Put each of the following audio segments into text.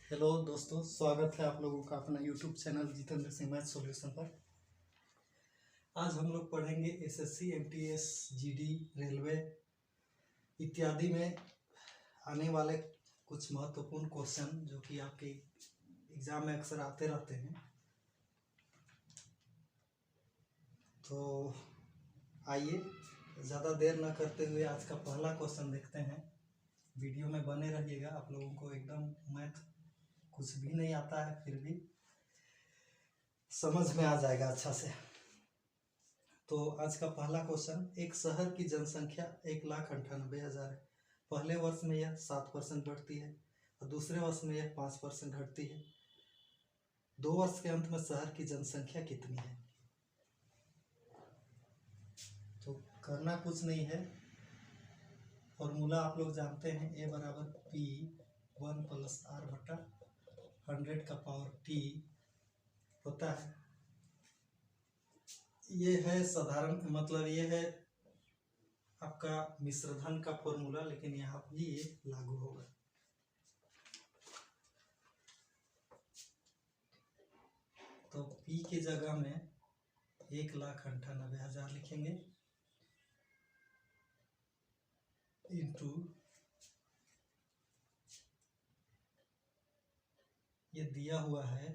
Hello दोस्तों, स्वागत है आप लोगों का अपना YouTube channel Jitendra Singh math solution पर। आज हम लोग पढ़ेंगे एसएससी, एमटीएस, जीडी, रेलवे इत्यादि में आने वाले कुछ महत्वपूर्ण क्वेश्चन जो कि आपके एग्जाम में अक्सर आते रहते हैं। तो आइए ज़्यादा देर न करते हुए आज का पहला क्वेश्चन देखते हैं। वीडियो में बने रहिएगा। आप लोगों को एकदम मैथ कुछ भी नहीं आता है फिर भी समझ में आ जाएगा अच्छा से। तो आज का पहला क्वेश्चन, एक शहर की जनसंख्या 1,98,000 है। पहले वर्ष में यह 7% बढ़ती है और दूसरे वर्ष में यह 5% घटती है। 2 वर्ष के अंत में शहर की जनसंख्या कितनी है? तो करना कुछ नहीं है, फॉर्मूला आप लोग जानते हैं, A बराबर P1 + R/100⁻T होता है। ये है साधारण, मतलब ये है आपका मिश्रधन का फॉर्मूला, लेकिन यहाँ भी ये लागू होगा। तो P की जगह में 1,98,000 लिखेंगे इंटू ये दिया हुआ है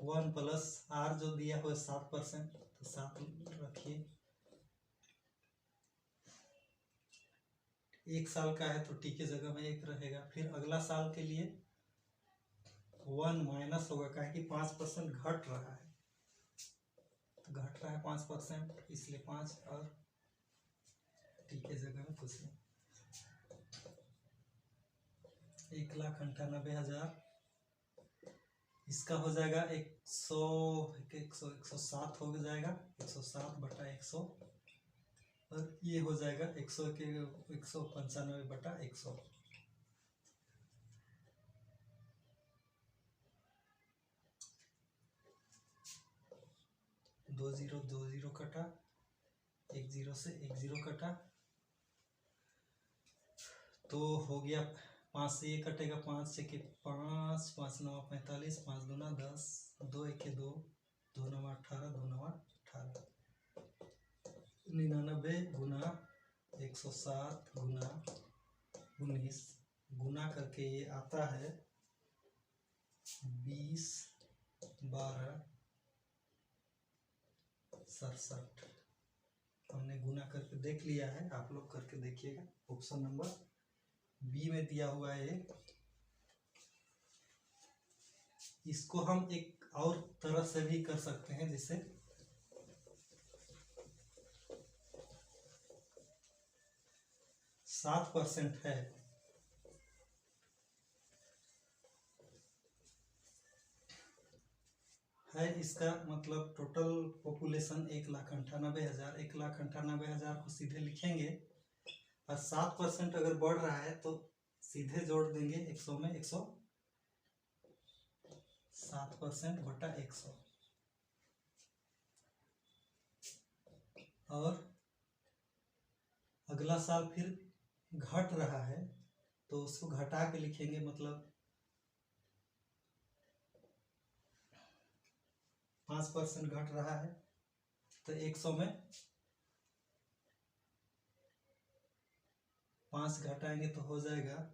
1 + R जो दिया हुआ है 7%, तो 7 रखिए। 1 साल का है तो T की जगह में 1 रहेगा। फिर अगला साल के लिए 1 माइनस होगा, क्या कि 5% घट रहा है, तो घट रहा है 5%, इसलिए 5 और T की जगह में कुछ नहीं। 1,98,000 इसका हो जाएगा 107 हो जाएगा, 107/100, और ये हो जाएगा 195/100। 2 0 2 0 कटा, 1 0 से 1 0 कटा, तो हो गया 5 से ये कटेगा, 5 से 5, 5 9 45, 5 दूना 10, 2 1 2, 2 9 18, 2 9 18, 99 गुना 107 गुना 19 गुना करके ये आता है 20 12 67। हमने गुना करके देख लिया है, आप लोग करके देखिएगा। ऑप्शन नंबर बी में दिया हुआ है। इसको हम एक और तरह से भी कर सकते हैं, जिसे 7% है इसका मतलब टोटल पॉपुलेशन 1,98,000। 1,98,000 को सीधे लिखेंगे और 7% अगर बढ़ रहा है तो सीधे जोड़ देंगे 100 में 100, 7%/100। और अगला साल फिर घट रहा है तो उसको घटा के लिखेंगे, मतलब 5% घट रहा है तो 100 में 5 घटाएंगे तो हो जाएगा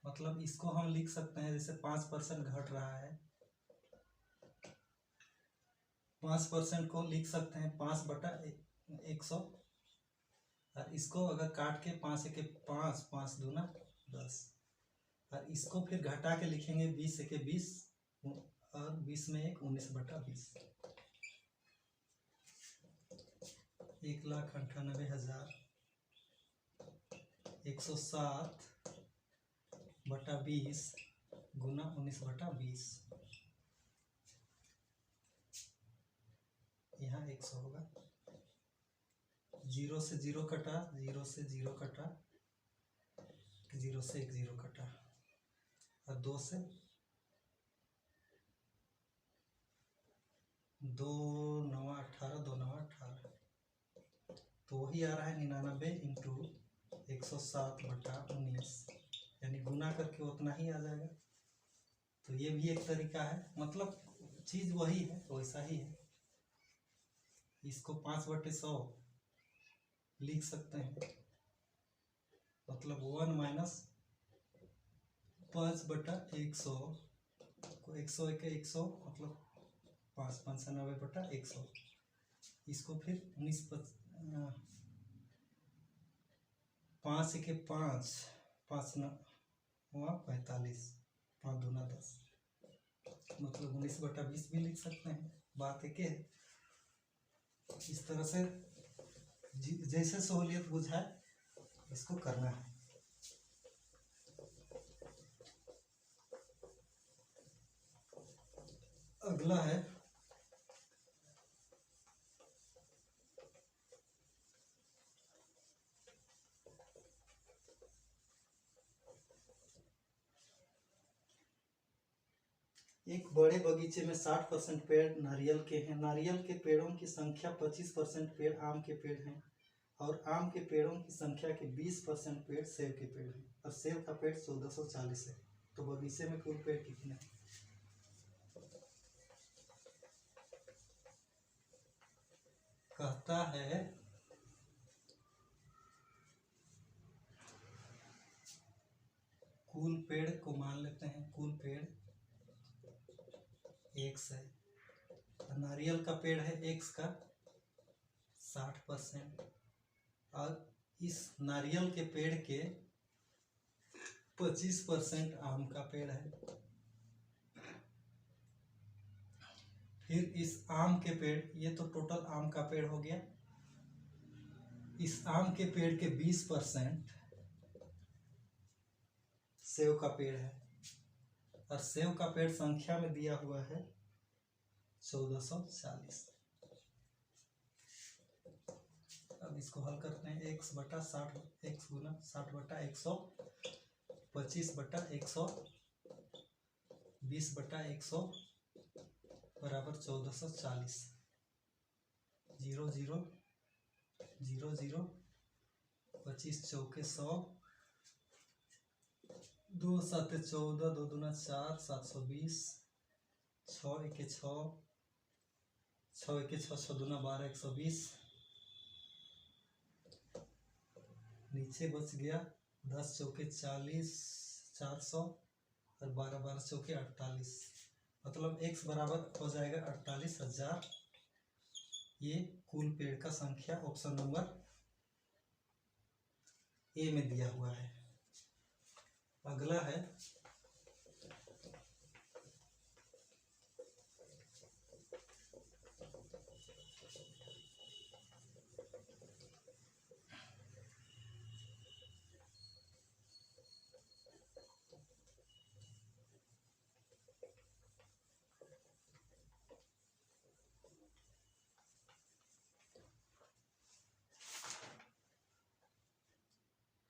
मतलब इसको हम लिख सकते हैं जैसे 5% घट रहा है, 5% को लिख सकते हैं 5/100, और इसको अगर काट के 5 1 5, 5 दूना 10, और इसको फिर घटा के लिखेंगे 20 1 20, और 20 में 1 19/20। 1,98,000 107/20 गुना 19/20, यहाँ 100 होगा। 0 से 0 कटा, 0 से 0 कटा, 0 से 1 0 कटा, और 2 से 2 9 18, 2 9 18, तो वही भी आ रहा है 99 इंटू 107/19, यानी गुना करके उतना ही आ जाएगा। तो ये भी एक तरीका है, मतलब चीज वही है, वैसा ही है। इसको 5/100 लिख सकते हैं, मतलब 1 माइनस 5/100 को 100 एक 100 मतलब 5/95/100। इसको फिर 5 के 5 5 9 45 5 दूना 10, मतलब 19/20 भी लिख सकते हैं। बात एक है, इस तरह से जैसे सहूलियत बुझाए इसको करना है। अगला है एक बड़े बगीचे में 60% पेड़ नारियल के हैं। नारियल के पेड़ों की संख्या 25% पेड़ आम के पेड़ हैं, और आम के पेड़ों की संख्या के 20% पेड़ सेब के पेड़ हैं, और सेब का पेड़ 1440 है। तो बगीचे में कुल पेड़ कितने हैं? कहता है कुल पेड़ को मान लेते हैं, कुल पेड़ x है, नारियल का पेड़ है x का 60%, और इस नारियल के पेड़ के 25% आम का पेड़ है। फिर इस आम के पेड़, ये तो टोटल आम का पेड़ हो गया, इस आम के पेड़ के 20% सेव का पेड़ है, और सेव का पेड़ संख्या में दिया हुआ है 1440। अब इसको हल करते हैं, x/60 x गुना 60/100 25/100 20/100 बराबर 1440। 0 0 0 0 25 चौके 100, 2 7 14 2 दूना 4 720, 6 1 6 6 1 6 6 दूना 12 120, नीचे बच गया 10 चौके 40 400, और 12 12 चौके 48, मतलब x बराबर हो जाएगा 48,000। ये कुल पेड़ का संख्या ऑप्शन नंबर ए में दिया हुआ है। अगला है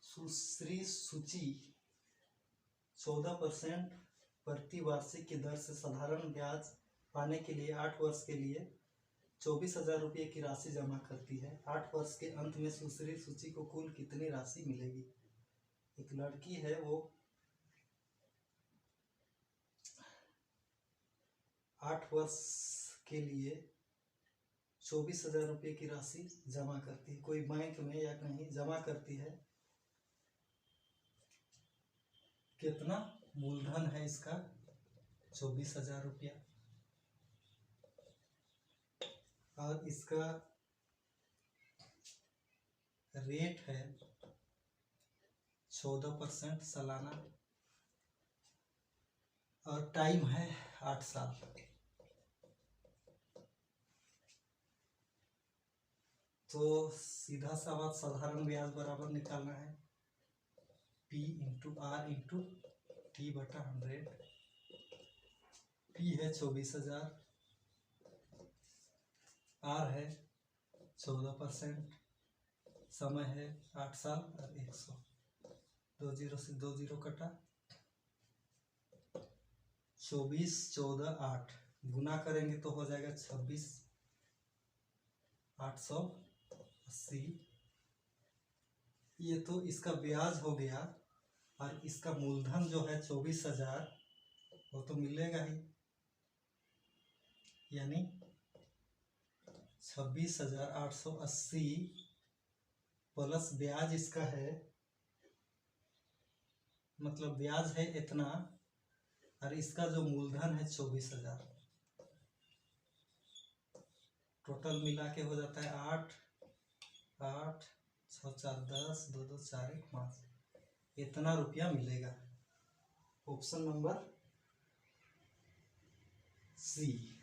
सुश्री सूची 14% प्रति वार्षिक की दर से साधारण ब्याज पाने के लिए 8 वर्ष के लिए 24,000 रुपये की राशि जमा करती है। 8 वर्ष के अंत में सुश्री सूची को कुल कितनी राशि मिलेगी? एक लड़की है, वो 8 वर्ष के लिए 24,000 रुपये की राशि जमा करती है, कोई बैंक में या कहीं जमा करती है। कितना मूलधन है इसका? 24,000 रुपया, और इसका रेट है 14% सालाना, और टाइम है 8 साल। तो सीधा सा बात, साधारण ब्याज बराबर निकालना है P into R into T/100। P है 24,000, R है 14%, समय है 8 साल, और 100। 2 0 से 2 0 कटा, 24 14 8 गुना करेंगे तो हो जाएगा 26 880, ये तो इसका ब्याज हो गया, और इसका मूलधन जो है 24,000, वो तो मिलेगा ही, यानी 26,880 प्लस ब्याज इसका है, मतलब ब्याज है इतना, और इसका जो मूलधन है 24,000, टोटल मिला के हो जाता है 8 8 6 4 10 2 2 4 1 5, इतना रुपया मिलेगा। Option number C.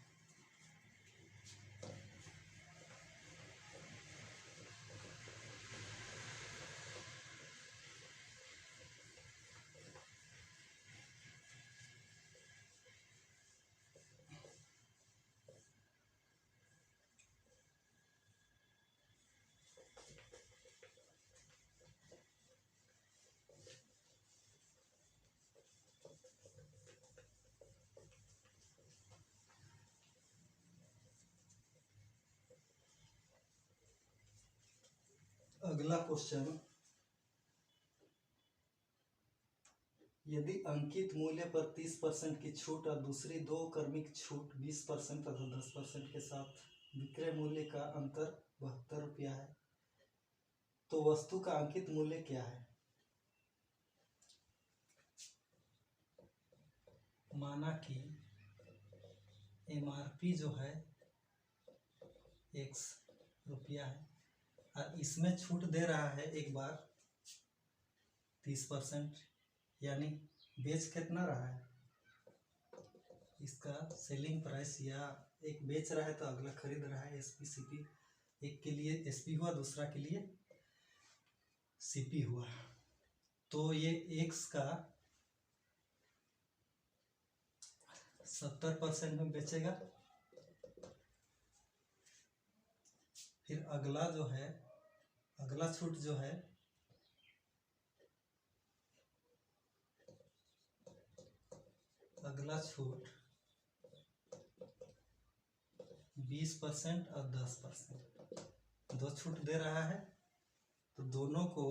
अगला क्वेश्चन, यदि अंकित मूल्य पर 30% की छूट और दूसरी दो क्रमिक छूट 20% तथा 10% के साथ विक्रय मूल्य का अंतर 72 रुपया है, तो वस्तु का अंकित मूल्य क्या है? माना कि एमआरपी जो है x रुपया है, और इसमें छूट दे रहा है एक बार 30%, यानी बेच कितना रहा है, इसका सेलिंग प्राइस, या एक बेच रहा है तो अगला खरीद रहा है, एसपी सीपी, एक के लिए एसपी हुआ, दूसरा के लिए सीपी हुआ, तो ये एक्स का 70% में बेचेगा। फिर अगला जो है, अगला छूट जो है अगला छूट 20% और 10%, दो छूट दे रहा है, तो दोनों को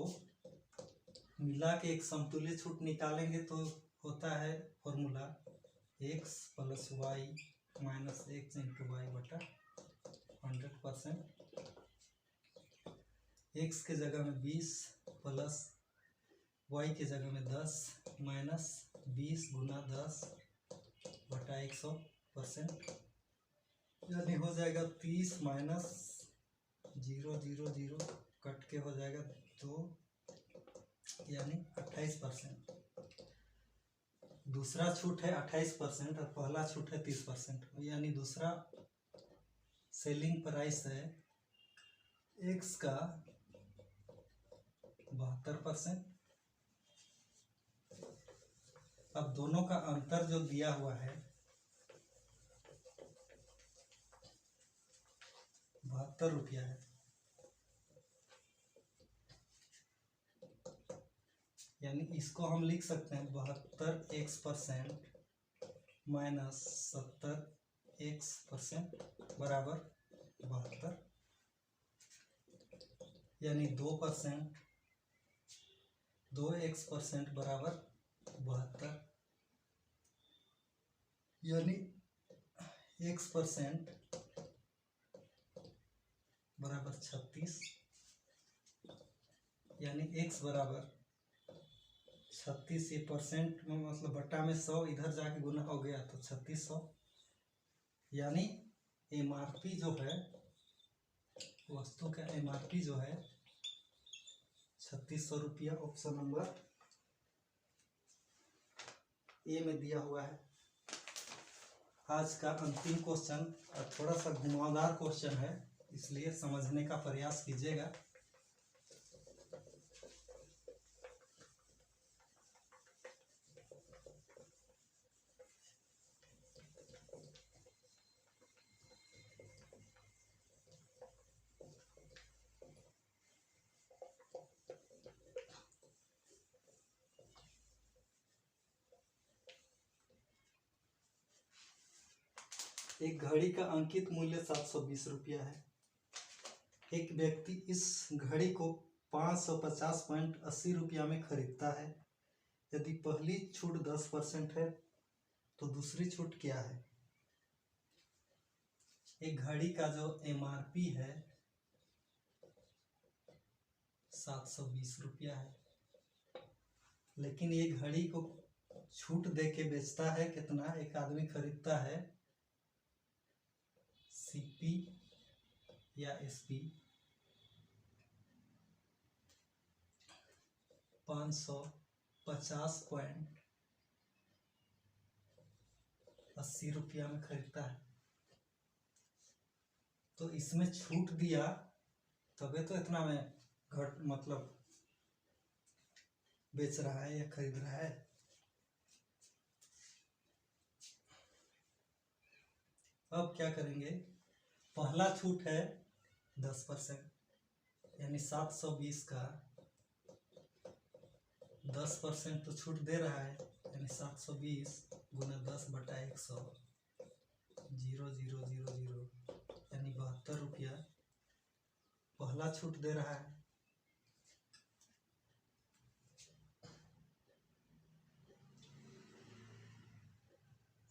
मिला के एक समतुल्य छूट निकालेंगे तो होता है formula x plus Y minus X into Y बटा 100%, x के जगह में 20 प्लस y के जगह में 10 माइनस 20 गुना 10 बटा 100%, यानी हो जाएगा 30 माइनस 0 0 0 कट के हो जाएगा 2, यानी 28%। दूसरा छूट है 28% और पहला छूट है 30%, यानी दूसरा सेलिंग प्राइस है x का 72%। अब दोनों का अंतर जो दिया हुआ है 72 रुपया है, यानी इसको हम लिख सकते हैं 72x% माइनस 70x% बराबर 72, यानी 2%, 2x% बराबर 72, यानी x% बराबर 36, यानी x बराबर 36, ये परसेंट में मतलब बट्टा में 100 इधर जाके गुना हो गया तो 3600, यानी एमआरपी जो है, वस्तु का एमआरपी जो है 3600 रुपया। ऑप्शन नंबर ए में दिया हुआ है। आज का अंतिम क्वेश्चन थोड़ा सा घुमावदार क्वेश्चन है, इसलिए समझने का प्रयास कीजिएगा। एक घड़ी का अंकित मूल्य 720 रुपया है। एक व्यक्ति इस घड़ी को 550.80 में खरीदता है। यदि पहली छूट 10% है तो दूसरी छूट क्या है? एक घड़ी का जो MRP है 720 रुपया है, लेकिन ये घड़ी को छूट दे के बेचता है कितना? एक आदमी खरीदता है CP या SP 550.80 रुपया में खरीदता है। तो इसमें छूट दिया तबे तो इतना में घट मतलब बेच रहा है या खरीद रहा है। अब क्या करेंगे? पहला छूट है 10%, यानी 720 का 10% तो छूट दे रहा है, यानी 720 गुना 10/100 0,000 यानी 72 रुपया पहला छूट दे रहा है।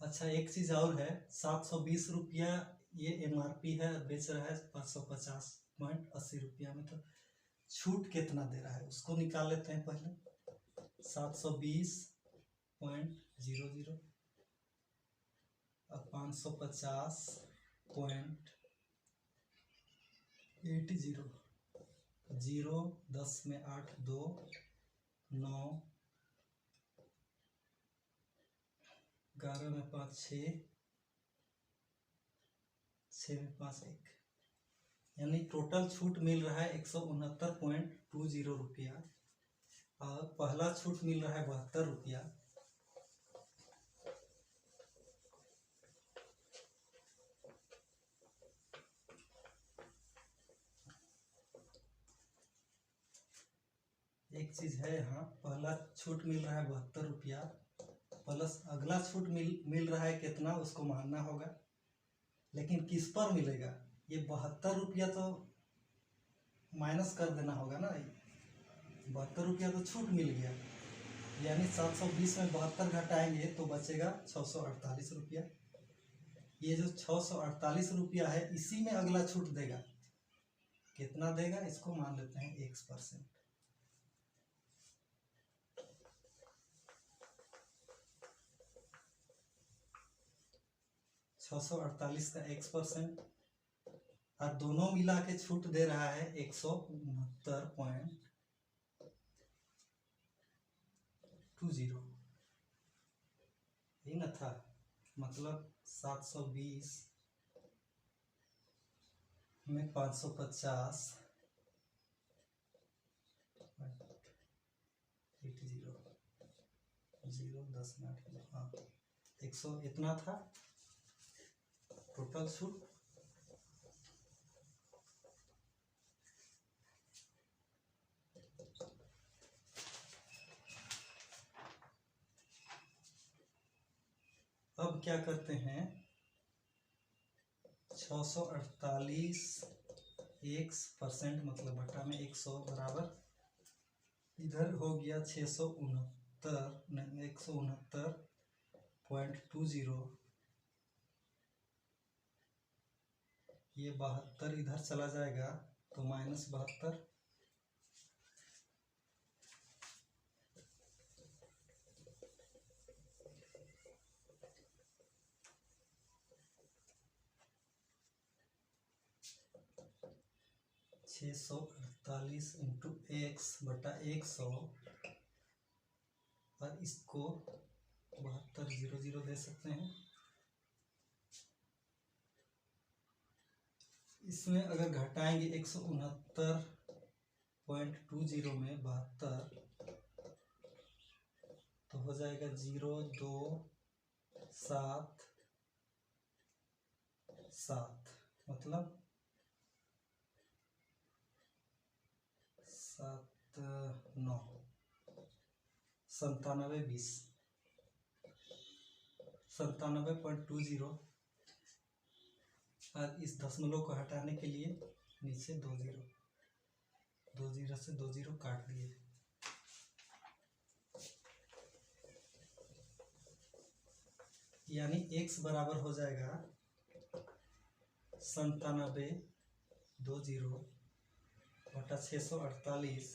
अच्छा, एक चीज और है, 720 रुपया ये MRP है, बेच रहा है 550.80 रुपया में, तो छूट कितना दे रहा है उसको निकाल लेते हैं पहले। 720.00 अब 550.80, 0 10 में 8 2 9 11 में 5 6 6 में 5 1, यानी टोटल छूट मिल रहा है 169.20 रुपया और पहला छूट मिल रहा है 72 रुपया। एक चीज है यहाँ, पहला छूट मिल रहा है 72 रुपया प्लस अगला छूट मिल रहा है कितना, उसको मानना होगा। लेकिन किस पर मिलेगा? ये 72 रुपया तो माइनस कर देना होगा ना। 72 रुपया तो छूट मिल गया, यानी 720 में 72 घटाएंगे तो बचेगा 648 रुपया। ये जो 648 रुपया है इसी में अगला छूट देगा। कितना देगा इसको मान लेते हैं X%। $648 का X% और दोनों मिला के छूट दे रहा है 169.20। यही ना था मतलब 720 में 550 0 10 में 8 हाँ 100 इतना था टोटल छूट। अब क्या करते हैं, 648 X% मतलब बटा में 100 बराबर इधर हो गया 169.20। ये 72 इधर चला जाएगा तो -72। छः 648 इंटू X/100 और इसको 72 0 दे सकते हैं। इसमें अगर घटाएंगे 169.20 में 72 तो हो जाएगा 0 2 7 7 मतलब 7 9 97 97.20 और इस दशमलव को हटाने के लिए नीचे 2 0 2 जीरो से 2 जीरो काट दिए, यानी x बराबर हो जाएगा 97 2 जीरो बटा 648।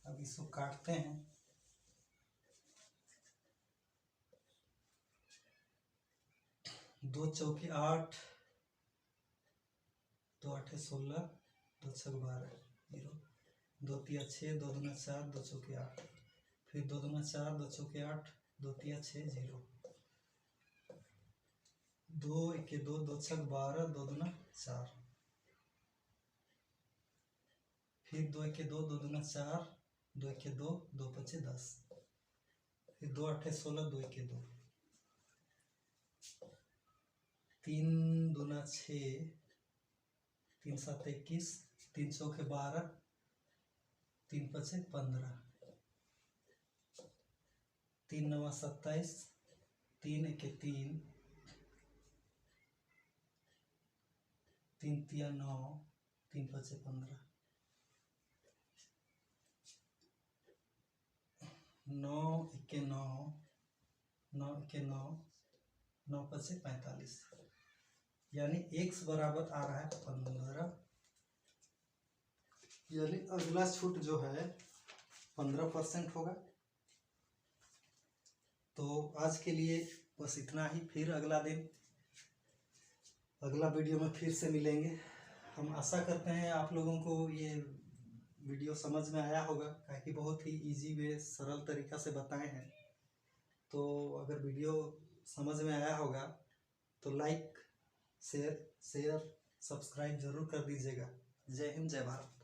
अब इसको काटते हैं, 2 चौके 8, 2 आठे 16, 2 छक 12, 0, 2 तिया 6, 2 दूना 4, 2 चौके 8, फिर 2 दूना 4, 2 चौके 8, 2 तिया 6, 0, 2 एके 2, 2 छक 12, 2 दूना 4, फिर 2 एके 2, 2 दूना 4, 2 एके 2, 2 पचे 10, फिर 2 आठे 16, 2 एके 2, 3 दूना 6, 3 सात 21, 3 चौके 12, 3 पचे 15, 3 नवा 27, 3 एके 3, 3 तिया 9, 3 पचे 15, 9 एके 9, 9 एके 9, 9 पचे 45, यानी x बराबर आ रहा है 15। यानी अगला छूट जो है 15% होगा। तो आज के लिए बस इतना ही, फिर अगला दिन अगला वीडियो में फिर से मिलेंगे। हम आशा करते हैं आप लोगों को ये वीडियो समझ में आया होगा, क्योंकि बहुत ही इजी वे सरल तरीका से बताए हैं। तो अगर वीडियो समझ में आया होगा तो लाइक शेयर सब्सक्राइब जरूर कर दीजिएगा। जय हिंद, जय भारत।